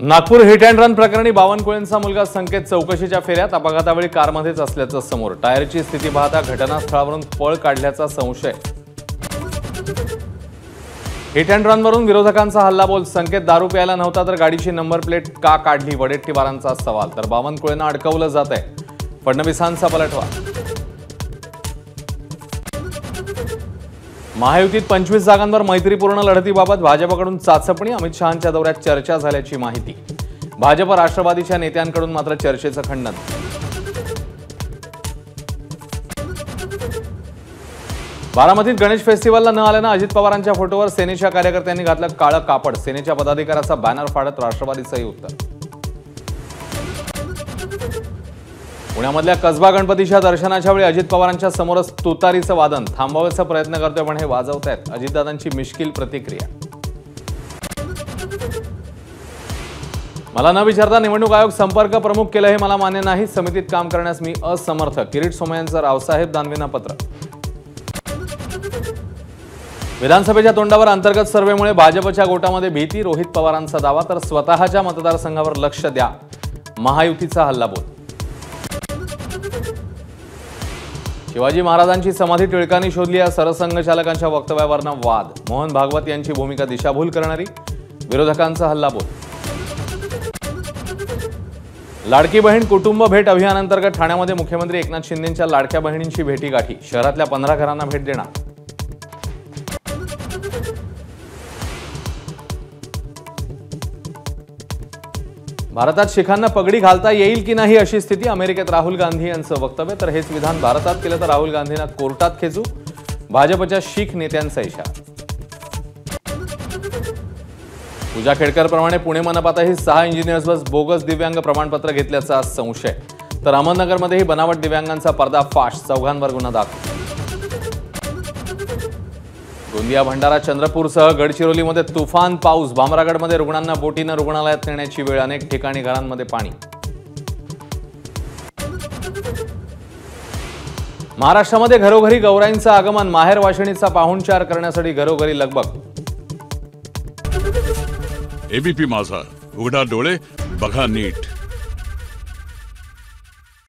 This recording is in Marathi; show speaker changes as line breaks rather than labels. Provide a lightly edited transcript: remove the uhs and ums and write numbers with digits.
नागपूर हिट अँड रन प्रकरणी बावनकुळेंचा मुलगा संकेत चौकशीच्या फेऱ्यात अपघातावेळी कारमध्येच असल्याचं समोर। टायरची स्थिती पाहता घटनास्थळावरून पळ काढल्याचा संशय। हिट अँड रनवरून विरोधकांचा हल्लाबोल। संकेत दारू प्यायला नव्हता तर गाडीची नंबर प्लेट का काढली, वडेट्टीवारांचा सवाल। तर बावनकुळेंना अडकवलं जात आहे, फडणवीसांचा पलटवार। महायुतीत 25 जागांवर मैत्रीपूर्ण लढतीबाबत भाजपकडून चाचपणी। अमित शहांच्या दौऱ्यात चर्चा झाल्याची माहिती। भाजप राष्ट्रवादीच्या नेत्यांकडून मात्र चर्चेचं खंडन। बारामतीत गणेश फेस्टिवलला न आल्यानं अजित पवारांच्या फोटोवर सेनेच्या कार्यकर्त्यांनी घातलं काळं कापड। सेनेच्या पदाधिकाऱ्याचा बॅनर फाडत राष्ट्रवादीचंही उत्तर। पुण्यामधल्या कसबा गणपतीच्या दर्शनाच्या वेळी अजित पवारांच्या समोरच तुतारीचं वादन। थांबवायचा प्रयत्न करतोय पण हे वाजवतायत। अजितदादांची मिश्किल प्रतिक्रिया। मला न विचारता निवडणूक आयोग संपर्क प्रमुख केलं हे मला मान्य नाही। समितीत काम करण्यास मी असमर्थ। किरीट सोमय्यांचं रावसाहेब दानवेंना पत्र। विधानसभेच्या तोंडावर अंतर्गत सर्व्हेमुळे भाजपच्या गोटामध्ये भीती। रोहित पवारांचा दावा। तर स्वतःच्या मतदारसंघावर लक्ष द्या, महायुतीचा हल्लाबोल। शिवाजी महाराजांची समाधी टिळकांनी शोधली या सरसंघचालकांच्या वक्तव्यावरनं वाद। मोहन भागवत यांची भूमिका दिशाभूल करणारी, विरोधकांचा हल्लाबोल। लाडकी बहीण कुटुंब भेट अभियानांतर्गत ठाण्यामध्ये मुख्यमंत्री एकनाथ शिंदेंच्या लाडक्या बहिणींची भेटीगाठी। शहरातल्या 15 घरांना भेट देणार। भारतात शिखांना पगडी घालता येईल की नाही अशी स्थिती। अमेरिकेत राहुल गांधी यांचं वक्तव्य। तर हेच विधान भारतात केलं तर राहुल गांधींना कोर्टात खेचू, भाजपच्या शीख नेत्यांचा इशारा। पूजा खेडकर प्रमाणे पुणे मनपातही 6 इंजिनियर्सवर बोगस दिव्यांग प्रमाणपत्र घेतल्याचा संशय। तर अहमदनगरमध्येही बनावट दिव्यांगांचा पर्दाफाश। 4 जणांवर गुन्हा दाखल। गोंदिया, भंडारा, चंद्रपूरसह गडचिरोलीमध्ये तुफान पाऊस। भामरागडमध्ये रुग्णांना बोटीनं रुग्णालयात नेण्याची वेळ। अनेक ठिकाणी घरांमध्ये पाणी। महाराष्ट्रामध्ये घरोघरी गौराईंचं आगमन। माहेर वाशिणीचा पाहुणचार करण्यासाठी घरोघरी लगबग।
एबीपी माझा, उघडा डोळे बघा नीट।